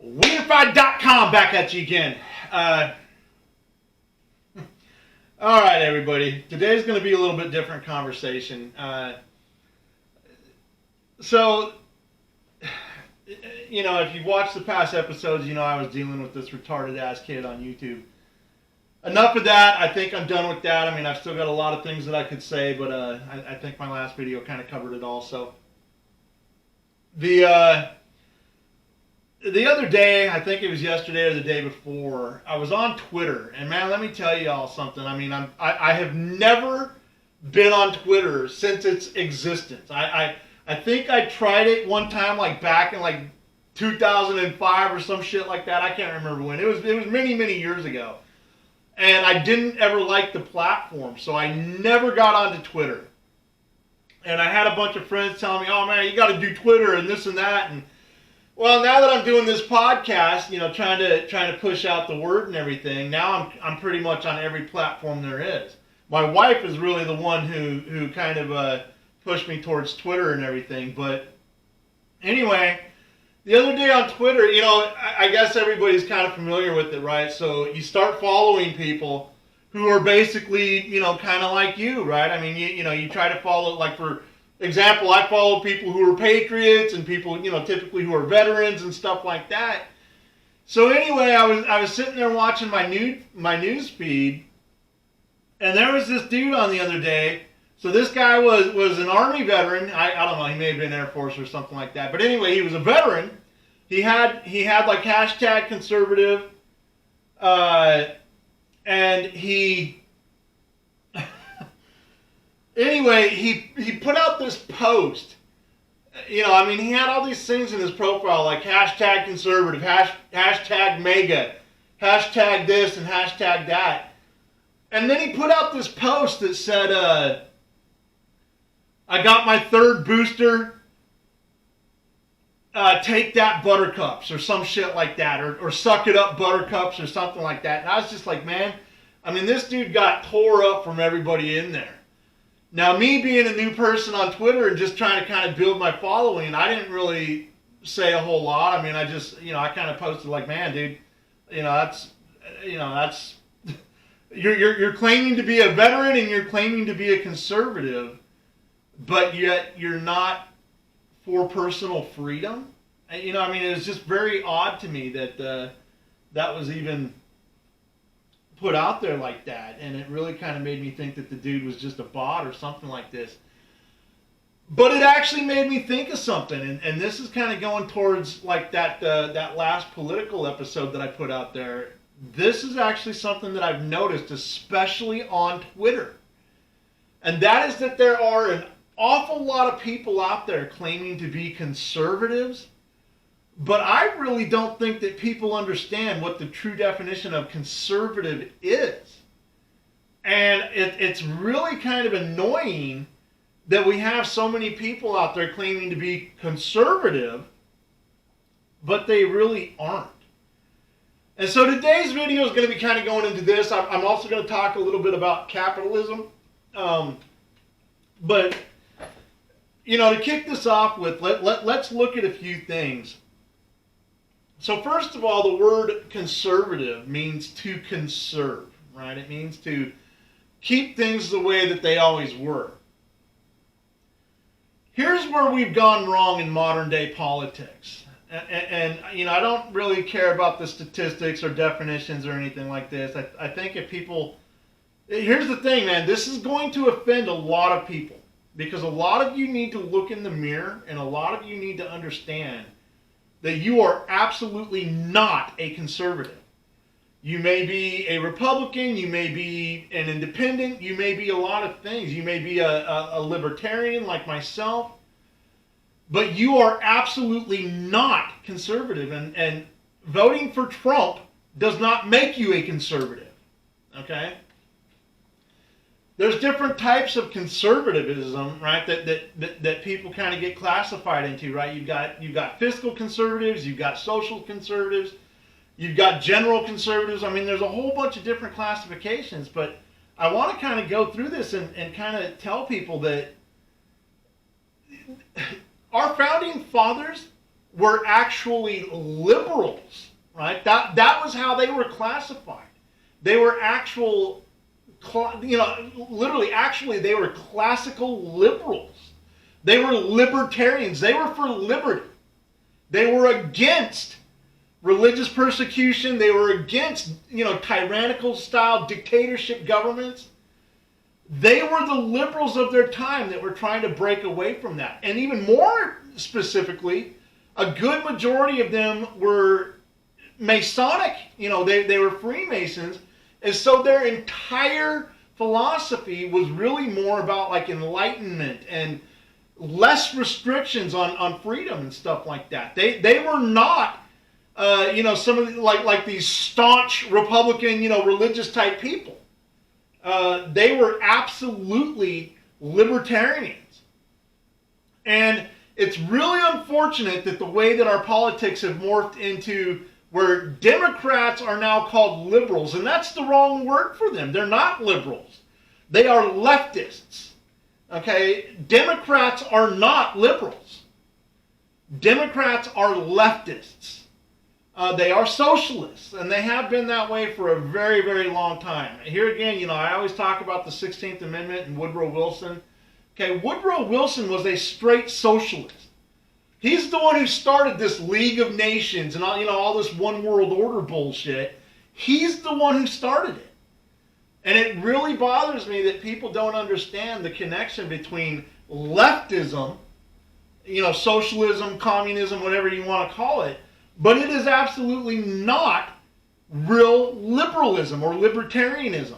Weedified.com back at you again. Alright, everybody. Today's going to be a little bit different conversation. So, you know, if you've watched the past episodes, you know I was dealing with this retarded-ass kid on YouTube. Enough of that. I think I'm done with that. I mean, I've still got a lot of things that I could say, but I think my last video kind of covered it all. So, the other day, I think it was yesterday or the day before, I was on Twitter, and man, let me tell you all something. I mean, I have never been on Twitter since its existence. I think I tried it one time, like back in like 2005 or some shit like that. I can't remember when. It was many, many years ago. And I didn't ever like the platform, so I never got onto Twitter. And I had a bunch of friends telling me, oh man, you got to do Twitter and this and that. And well, now that I'm doing this podcast, you know, trying to push out the word and everything, now I'm pretty much on every platform there is. My wife is really the one who kind of pushed me towards Twitter and everything. But anyway, the other day on Twitter, you know, I guess everybody's kind of familiar with it, right? So you start following people who are basically, you know, kind of like you, right? I mean, you know, you try to follow, like for example, I follow people who are patriots and people, you know, typically who are veterans and stuff like that. So anyway, I was sitting there watching my news feed, and there was this dude on the other day. So this guy was an Army veteran. I don't know, he may have been Air Force or something like that. But anyway, he was a veteran. He had like hashtag conservative, and he. Anyway, he put out this post. You know, I mean, he had all these things in his profile, like hashtag conservative, hashtag mega, hashtag this and hashtag that. And then he put out this post that said, I got my third booster, take that buttercups, or some shit like that, or suck it up buttercups, or something like that. And I was just like, man, I mean, this dude got tore up from everybody in there. Now, me being a new person on Twitter and just trying to kind of build my following, I didn't really say a whole lot. I mean, I just, you know, I kind of posted like, man, dude, that's you're claiming to be a veteran and you're claiming to be a conservative, but yet you're not for personal freedom. You know, I mean, it was just very odd to me that that was even put out there like that, and it really kind of made me think that the dude was just a bot or something like this. But it actually made me think of something, and this is kind of going towards like that last political episode that I put out there. This is actually something that I've noticed, especially on Twitter, and that is that there are an awful lot of people out there claiming to be conservatives, but I really don't think that people understand what the true definition of conservative is. And it's really kind of annoying that we have so many people out there claiming to be conservative, but they really aren't. And so today's video is going to be kind of going into this. I'm also going to talk a little bit about capitalism. But, you know, to kick this off with, let's look at a few things. So first of all, the word conservative means to conserve, right? It means to keep things the way that they always were. Here's where we've gone wrong in modern day politics. And you know, I don't really care about the statistics or definitions or anything like this. I think if people... Here's the thing, man. This is going to offend a lot of people, because a lot of you need to look in the mirror, and a lot of you need to understand that you are absolutely not a conservative. You may be a Republican, you may be an independent, you may be a lot of things. You may be a libertarian like myself, but you are absolutely not conservative. And voting for Trump does not make you a conservative, okay? There's different types of conservatism, right, that people kind of get classified into, right? You've got fiscal conservatives, you've got social conservatives, you've got general conservatives. I mean, there's a whole bunch of different classifications, but I want to kind of go through this and kind of tell people that our founding fathers were actually liberals, right? That was how they were classified. They were actual, literally, actually, they were classical liberals. They were libertarians. They were for liberty. They were against religious persecution. They were against, tyrannical style dictatorship governments. They were the liberals of their time that were trying to break away from that. And even more specifically, a good majority of them were Masonic. They were Freemasons. And so their entire philosophy was really more about like enlightenment and less restrictions on freedom and stuff like that. They were not, some of like these staunch Republican, religious type people. They were absolutely libertarians. And it's really unfortunate that the way that our politics have morphed into where Democrats are now called liberals, and that's the wrong word for them. They're not liberals. They are leftists. Okay? Democrats are not liberals. Democrats are leftists. They are socialists, and they have been that way for a very, very long time. Here again, I always talk about the 16th Amendment and Woodrow Wilson. Okay, Woodrow Wilson was a straight socialist. He's the one who started this League of Nations and all this one world order bullshit. He's the one who started it. And it really bothers me that people don't understand the connection between leftism, socialism, communism, whatever you want to call it, but it is absolutely not real liberalism or libertarianism.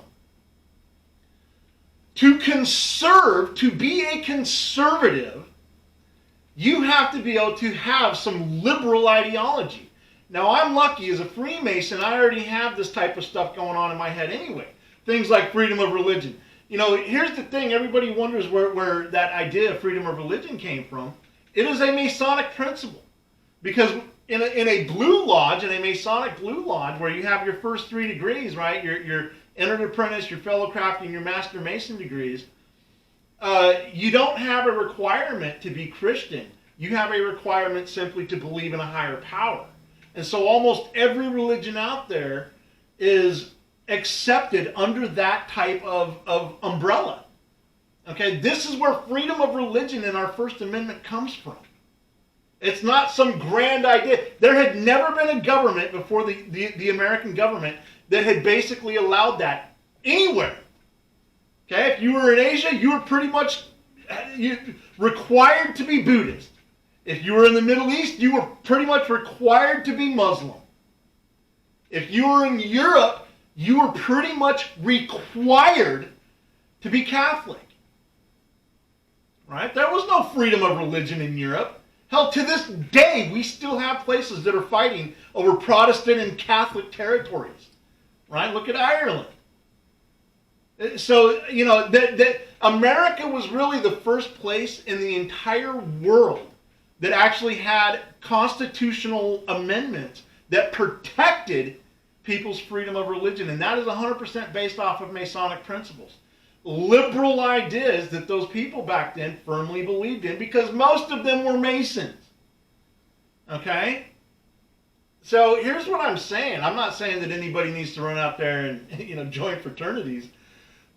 To be a conservative, you have to be able to have some liberal ideology. Now, I'm lucky as a Freemason, I already have this type of stuff going on in my head anyway. Things like freedom of religion. Here's the thing, everybody wonders where that idea of freedom of religion came from. It is a Masonic principle. Because in a Blue Lodge, in a Masonic Blue Lodge, where you have your first 3 degrees, right? Your entered apprentice, your fellow crafty, and your master mason degrees, you don't have a requirement to be Christian. You have a requirement simply to believe in a higher power. And so almost every religion out there is accepted under that type of umbrella. Okay, this is where freedom of religion in our First Amendment comes from. It's not some grand idea. There had never been a government before the American government that had basically allowed that anywhere. Okay, if you were in Asia, you were pretty much required to be Buddhist. If you were in the Middle East, you were pretty much required to be Muslim. If you were in Europe, you were pretty much required to be Catholic. Right? There was no freedom of religion in Europe. Hell, to this day, we still have places that are fighting over Protestant and Catholic territories. Right? Look at Ireland. So, that America was really the first place in the entire world that actually had constitutional amendments that protected people's freedom of religion. And that is 100% based off of Masonic principles. Liberal ideas that those people back then firmly believed in, because most of them were Masons. Okay? So here's what I'm saying. I'm not saying that anybody needs to run out there and join fraternities.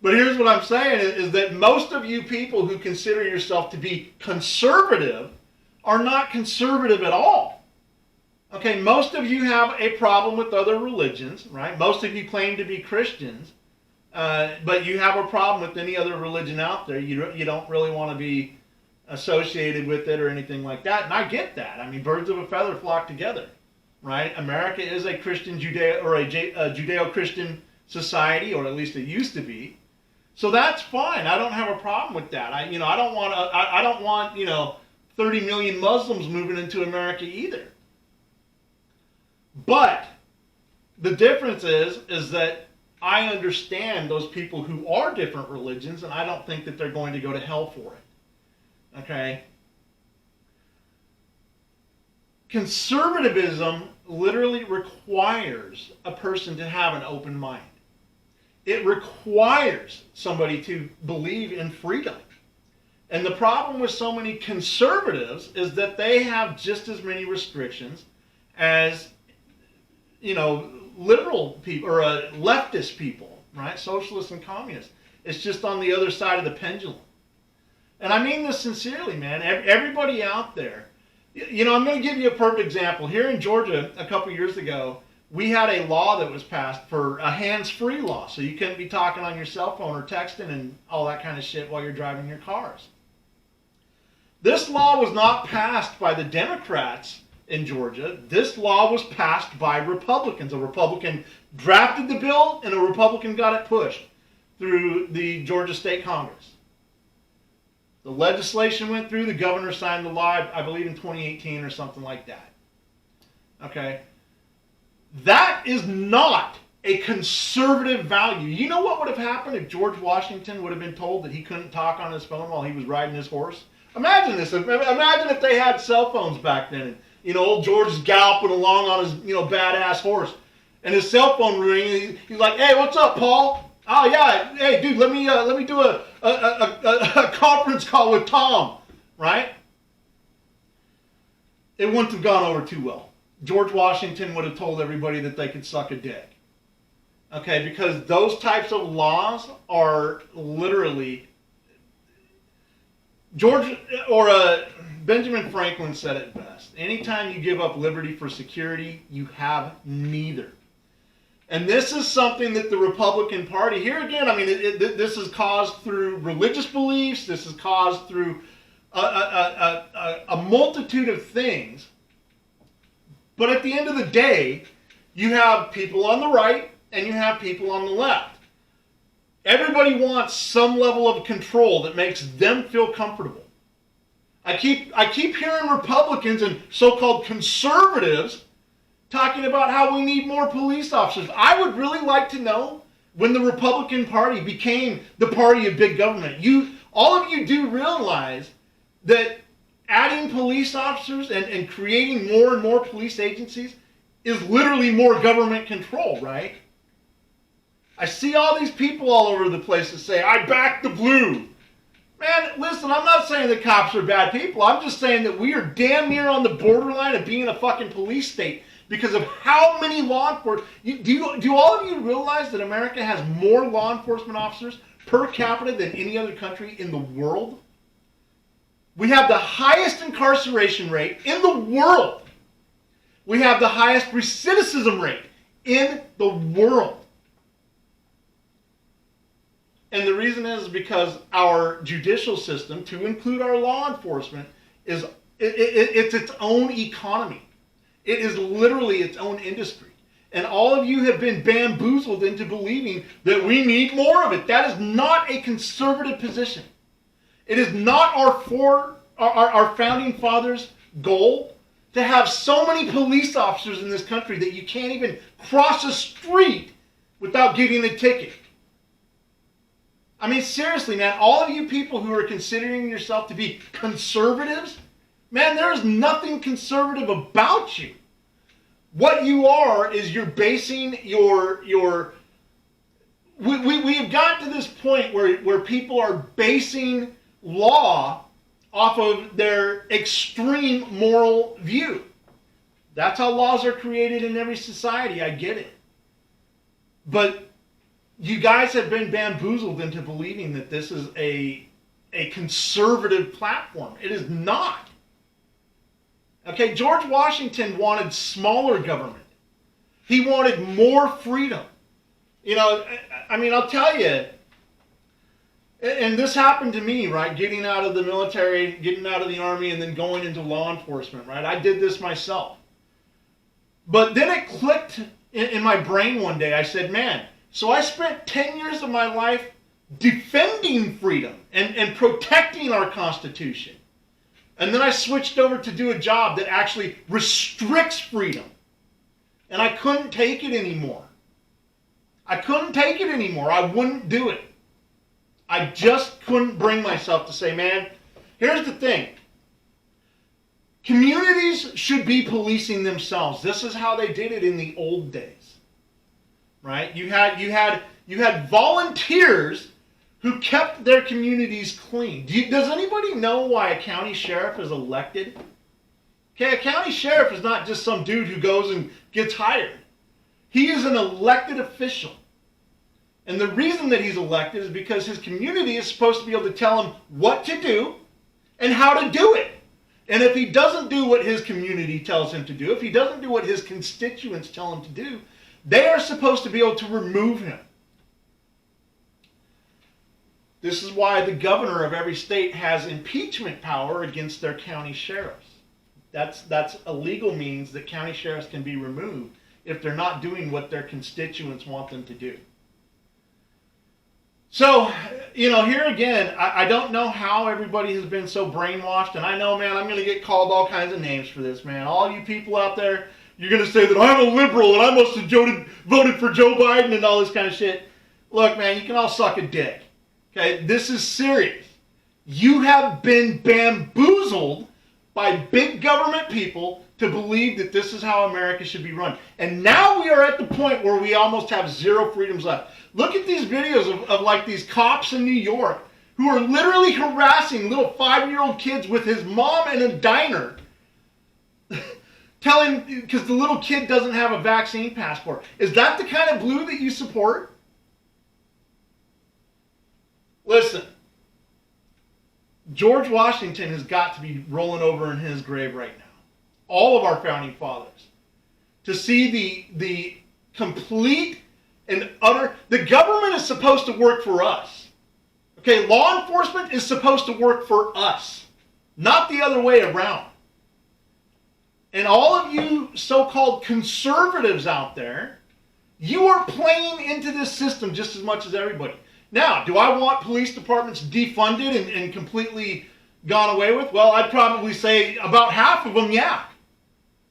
But here's what I'm saying is that most of you people who consider yourself to be conservative are not conservative at all. Okay, most of you have a problem with other religions, right? Most of you claim to be Christians, but you have a problem with any other religion out there. You don't really want to be associated with it or anything like that. And I get that. I mean, birds of a feather flock together, right? America is a Christian Judeo-Christian society, or at least it used to be. So that's fine. I don't have a problem with that. I don't want 30 million Muslims moving into America either. But the difference is that I understand those people who are different religions, and I don't think that they're going to go to hell for it. Okay? Conservatism literally requires a person to have an open mind. It requires somebody to believe in freedom. And the problem with so many conservatives is that they have just as many restrictions as, liberal people or leftist people, right? Socialists and communists. It's just on the other side of the pendulum. And I mean this sincerely, man. Everybody out there, I'm going to give you a perfect example. Here in Georgia, a couple years ago, we had a law that was passed for a hands-free law. So you couldn't be talking on your cell phone or texting and all that kind of shit while you're driving your cars. This law was not passed by the Democrats in Georgia. This law was passed by Republicans. A Republican drafted the bill, and a Republican got it pushed through the Georgia State Congress. The legislation went through. The governor signed the law, I believe in 2018 or something like that. Okay? That is not a conservative value. You know what would have happened if George Washington would have been told that he couldn't talk on his phone while he was riding his horse? Imagine this. Imagine if they had cell phones back then. And, old George is galloping along on his, badass horse. And his cell phone ringing. He's like, "Hey, what's up, Paul? Oh, yeah. Hey, dude, let me do a conference call with Tom." Right? It wouldn't have gone over too well. George Washington would have told everybody that they could suck a dick. Okay, because those types of laws are literally... Benjamin Franklin said it best. Anytime you give up liberty for security, you have neither. And this is something that the Republican Party, here again, this is caused through religious beliefs. This is caused through a multitude of things. But at the end of the day, you have people on the right and you have people on the left. Everybody wants some level of control that makes them feel comfortable. I keep hearing Republicans and so-called conservatives talking about how we need more police officers. I would really like to know when the Republican Party became the party of big government. All of you do realize that adding police officers and creating more and more police agencies is literally more government control, right? I see all these people all over the place that say, "I back the blue." Man, listen, I'm not saying that cops are bad people. I'm just saying that we are damn near on the borderline of being a fucking police state because of how many law enforcement... Do all of you realize that America has more law enforcement officers per capita than any other country in the world? We have the highest incarceration rate in the world. We have the highest recidivism rate in the world. And the reason is because our judicial system, to include our law enforcement, it's its own economy. It is literally its own industry. And all of you have been bamboozled into believing that we need more of it. That is not a conservative position. It is not our founding fathers' goal to have so many police officers in this country that you can't even cross a street without getting a ticket. Seriously, man, all of you people who are considering yourself to be conservatives, man, there is nothing conservative about you. What you are is you're basing we have gotten to this point where people are basing law off of their extreme moral view. That's how laws are created in every society. I get it. But you guys have been bamboozled into believing that this is a conservative platform. It is not. Okay, George Washington wanted smaller government. He wanted more freedom. I'll tell you, and this happened to me, right? Getting out of the military, getting out of the army, and then going into law enforcement, right? I did this myself. But then it clicked in my brain one day. I said, man, so I spent 10 years of my life defending freedom and protecting our Constitution. And then I switched over to do a job that actually restricts freedom. And I couldn't take it anymore. I wouldn't do it. I just couldn't bring myself to say, man, here's the thing. Communities should be policing themselves. This is how they did it in the old days. Right? You had volunteers who kept their communities clean. Does anybody know why a county sheriff is elected? Okay, a county sheriff is not just some dude who goes and gets hired. He is an elected official. And the reason that he's elected is because his community is supposed to be able to tell him what to do and how to do it. And if he doesn't do what his community tells him to do, if he doesn't do what his constituents tell him to do, they are supposed to be able to remove him. This is why the governor of every state has impeachment power against their county sheriffs. That's a legal means that county sheriffs can be removed if they're not doing what their constituents want them to do. So, here again, I don't know how everybody has been so brainwashed, and I know, man, I'm going to get called all kinds of names for this, man. All you people out there, you're going to say that I'm a liberal and I must have voted for Joe Biden and all this kind of shit. Look, man, you can all suck a dick. Okay, this is serious. You have been bamboozled by big government people to believe that this is how America should be run. And now we are at the point where we almost have zero freedoms left. Look at these videos of like these cops in New York who are literally harassing little 5-year-old kids with his mom in a diner. Because the little kid doesn't have a vaccine passport. Is that the kind of blue that you support? Listen, George Washington has got to be rolling over in his grave right now. All of our founding fathers. To see the complete and utter... The government is supposed to work for us. Okay, law enforcement is supposed to work for us. Not the other way around. And all of you so-called conservatives out there, you are playing into this system just as much as everybody. Now, do I want police departments defunded and completely gone away with? Well, I'd probably say about half of them, yeah.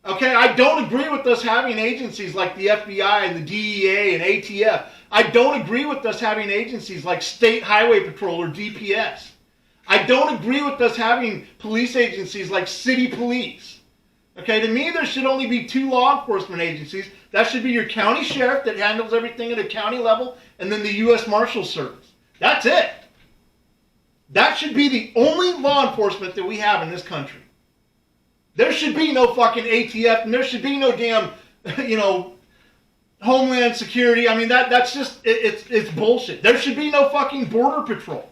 Okay, I don't agree with us having agencies like the FBI and the DEA and ATF. I don't agree with us having agencies like State Highway Patrol or DPS. I don't agree with us having police agencies like City Police. Okay, to me, there should only be 2 law enforcement agencies. That should be your county sheriff that handles everything at a county level, and then the U.S. Marshal Service. That's it. That should be the only law enforcement that we have in this country. There should be no fucking ATF, and there should be no damn, Homeland Security. I mean, that's just, it's bullshit. There should be no fucking Border Patrol.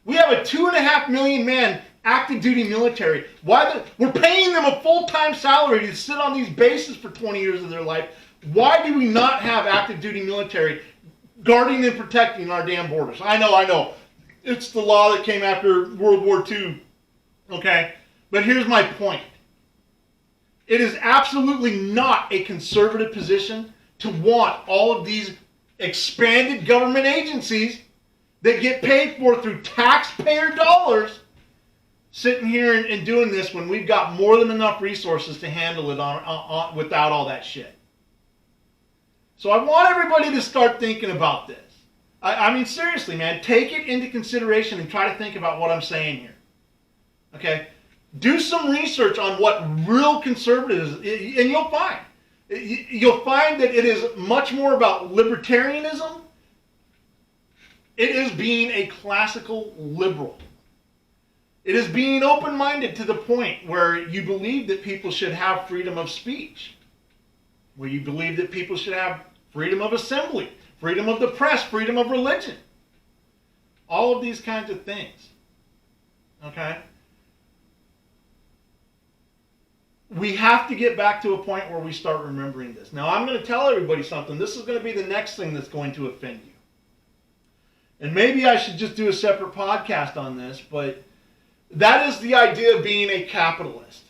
We have a 2.5 million man active duty military. We're paying them a full-time salary to sit on these bases for 20 years of their life. Why do we not have active duty military guarding and protecting our damn borders? I know. It's the law that came after World War II. Okay? But here's my point. It is absolutely not a conservative position to want all of these expanded government agencies that get paid for through taxpayer dollars sitting here and doing this when we've got more than enough resources to handle it on without all that shit. So I want everybody to start thinking about this. I mean, seriously, man, take it into consideration and try to think about what I'm saying here. Okay? Do some research on what real conservatism is, and you'll find that it is much more about libertarianism. It is being a classical liberal. It is being open-minded to the point where you believe that people should have freedom of speech, where you believe that people should have freedom of assembly, freedom of the press, freedom of religion. All of these kinds of things. Okay? We have to get back to a point where we start remembering this. Now, I'm going to tell everybody something. This is going to be the next thing that's going to offend you. And maybe I should just do a separate podcast on this, but that is the idea of being a capitalist.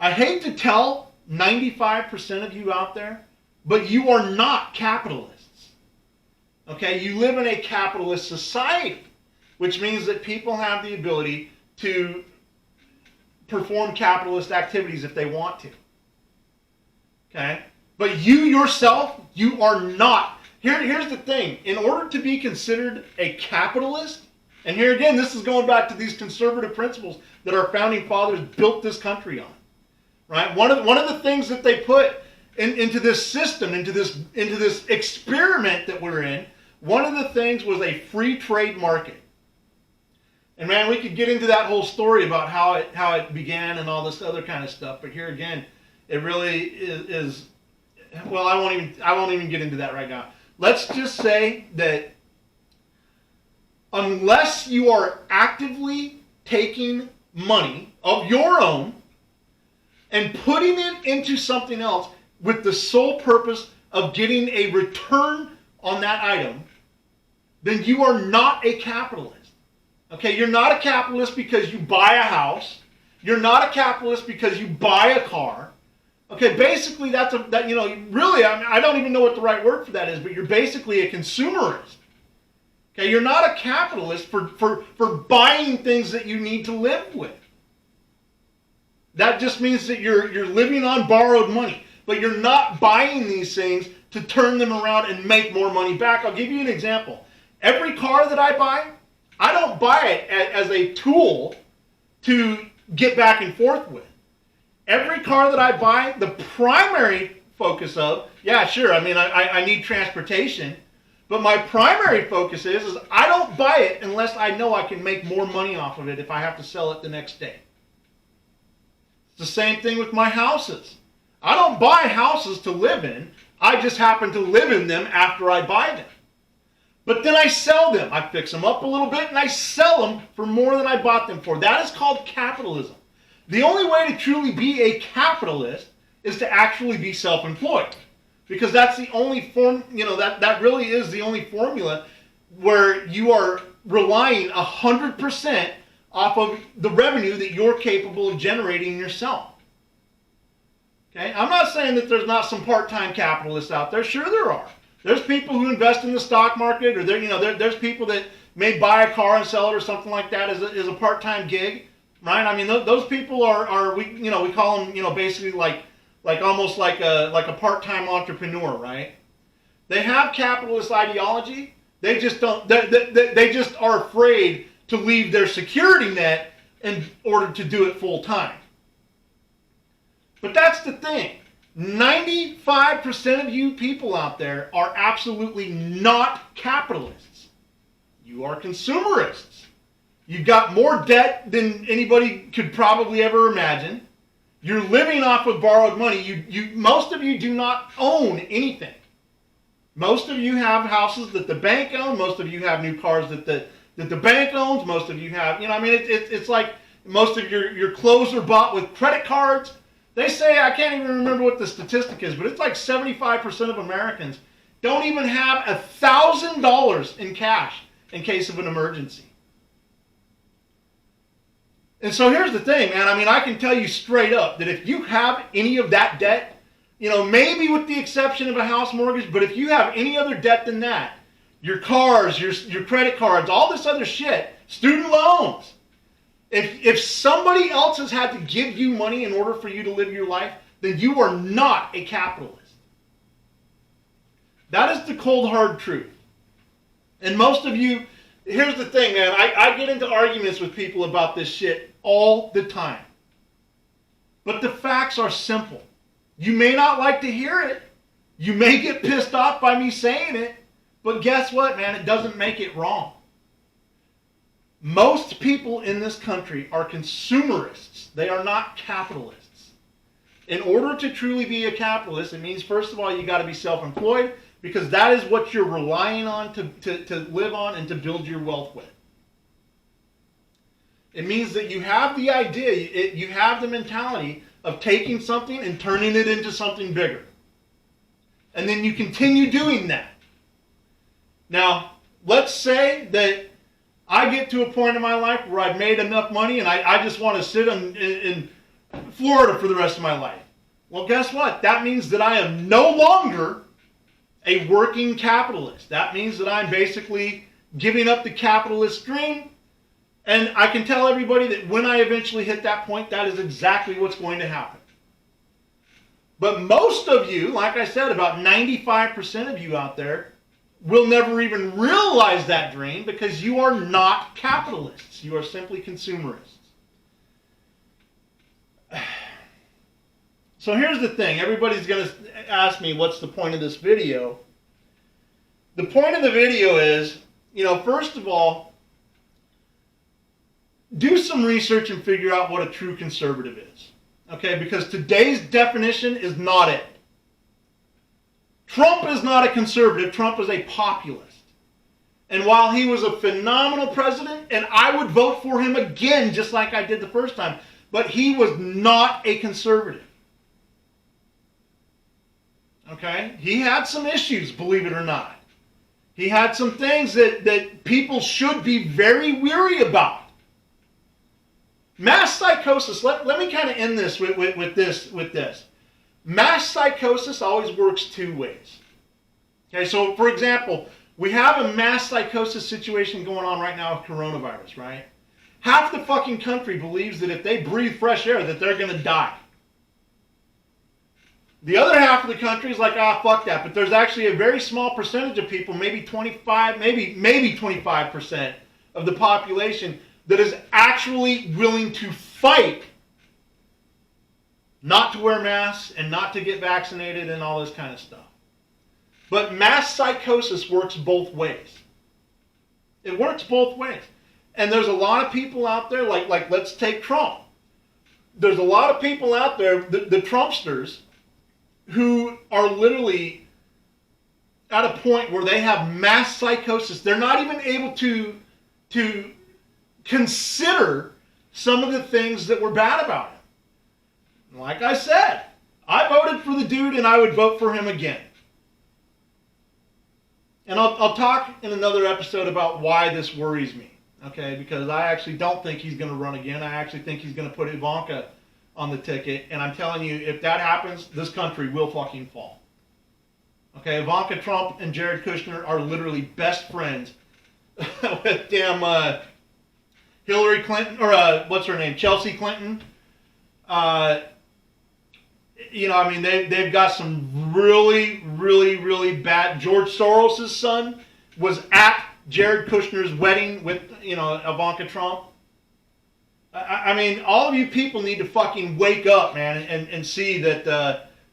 I hate to tell 95% of you out there, but you are not capitalists. Okay? You live in a capitalist society, which means that people have the ability to perform capitalist activities if they want to. Okay? But you yourself, you are not. Here's the thing. In order to be considered a capitalist, and here again, this is going back to these conservative principles that our founding fathers built this country on. Right? One of the things that they put into this system, into this experiment that we're in, One of the things was a free trade market. And man, we could get into that whole story about how it began and all this other kind of stuff. But here again, it really is well, I won't even get into that right now. Let's just say that unless you are actively taking money of your own and putting it into something else with the sole purpose of getting a return on that item, then you are not a capitalist. Okay, you're not a capitalist because you buy a house. You're not a capitalist because you buy a car. Okay, basically really, I don't even know what the right word for that is, but you're basically a consumerist. Okay, you're not a capitalist for buying things that you need to live with. That just means that you're living on borrowed money, but you're not buying these things to turn them around and make more money back. I'll give you an example. Every car that I buy, I don't buy it as a tool to get back and forth with. Every car that I buy, the primary focus of, yeah, sure, I mean, I need transportation, but my primary focus is I don't buy it unless I know I can make more money off of it if I have to sell it the next day. It's the same thing with my houses. I don't buy houses to live in. I just happen to live in them after I buy them. But then I sell them. I fix them up a little bit and I sell them for more than I bought them for. That is called capitalism. The only way to truly be a capitalist is to actually be self-employed. Because that's the only form, that really is the only formula where you are relying 100% off of the revenue that you're capable of generating yourself. Okay? I'm not saying that there's not some part-time capitalists out there. Sure there are. There's people who invest in the stock market, or there's people that may buy a car and sell it or something like that as a part-time gig, right? I mean, those people we call them, basically like almost like a part-time entrepreneur, right? They have capitalist ideology. They just don't. They just are afraid to leave their security net in order to do it full time. But that's the thing. 95% of you people out there are absolutely not capitalists. You are consumerists. You've got more debt than anybody could probably ever imagine. You're living off of borrowed money. Most of you do not own anything. Most of you have houses that the bank owns. Most of you have new cars that the bank owns. Most of you have, it's like most of your clothes are bought with credit cards. They say, I can't even remember what the statistic is, but it's like 75% of Americans don't even have $1,000 in cash in case of an emergency. And so here's the thing, man. I mean, I can tell you straight up that if you have any of that debt, maybe with the exception of a house mortgage, but if you have any other debt than that, your cars, your credit cards, all this other shit, student loans, if somebody else has had to give you money in order for you to live your life, then you are not a capitalist. That is the cold, hard truth. And most of you, here's the thing, man. I get into arguments with people about this shit all the time. But the facts are simple. You may not like to hear it. You may get pissed off by me saying it. But guess what, man? It doesn't make it wrong. Most people in this country are consumerists. They are not capitalists. In order to truly be a capitalist, it means, first of all, you got to be self-employed, because that is what you're relying on to live on and to build your wealth with. It means that you have the idea, you have the mentality of taking something and turning it into something bigger. And then you continue doing that. Now, let's say that I get to a point in my life where I've made enough money and I just want to sit in Florida for the rest of my life. Well, guess what? That means that I am no longer a working capitalist. That means that I'm basically giving up the capitalist dream. And I can tell everybody that when I eventually hit that point, that is exactly what's going to happen. But most of you, like I said, about 95% of you out there, will never even realize that dream because you are not capitalists. You are simply consumerists. So here's the thing. Everybody's going to ask me, what's the point of this video? the point of the video is, first of all, do some research and figure out what a true conservative is. Okay, because today's definition is not it. Trump is not a conservative. Trump is a populist. And while he was a phenomenal president, and I would vote for him again just like I did the first time, but he was not a conservative. Okay? He had some issues, believe it or not. He had some things that people should be very weary about. Mass psychosis, let me kind of end this with this. Mass psychosis always works two ways. Okay, so for example, we have a mass psychosis situation going on right now with coronavirus, right? Half the fucking country believes that if they breathe fresh air that they're going to die. The other half of the country is like, fuck that. But there's actually a very small percentage of people, maybe 25% of the population that is actually willing to fight not to wear masks and not to get vaccinated and all this kind of stuff. But mass psychosis works both ways. It works both ways. And there's a lot of people out there, like let's take Trump. There's a lot of people out there, the Trumpsters, who are literally at a point where they have mass psychosis. They're not even able to consider some of the things that were bad about him. Like I said, I voted for the dude and I would vote for him again. And I'll talk in another episode about why this worries me. Okay, because I actually don't think he's going to run again. I actually think he's going to put Ivanka on the ticket. And I'm telling you, if that happens, this country will fucking fall. Okay, Ivanka Trump and Jared Kushner are literally best friends with damn Hillary Clinton, or what's her name, Chelsea Clinton. They've got some really, really, really bad. George Soros' son was at Jared Kushner's wedding with, Ivanka Trump. All of you people need to fucking wake up, man, and see that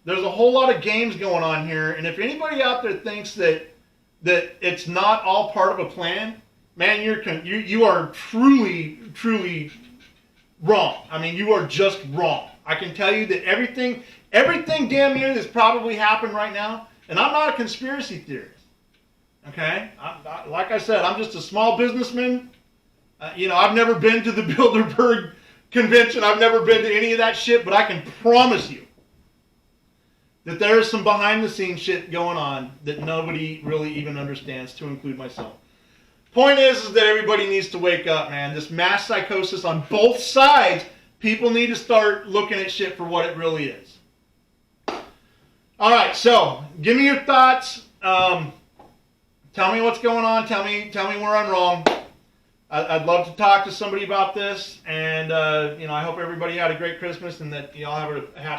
there's a whole lot of games going on here. And if anybody out there thinks that it's not all part of a plan, man, you are truly, truly wrong. You are just wrong. I can tell you that everything damn near that's probably happened right now, and I'm not a conspiracy theorist. Okay? Like I said, I'm just a small businessman. I've never been to the Bilderberg convention. I've never been to any of that shit, but I can promise you that there is some behind-the-scenes shit going on that nobody really even understands, to include myself. Point is that everybody needs to wake up, man. This mass psychosis on both sides, people need to start looking at shit for what it really is. All right, so give me your thoughts. Tell me what's going on. Tell me where I'm wrong. I'd love to talk to somebody about this, and I hope everybody had a great Christmas and that y'all have a happy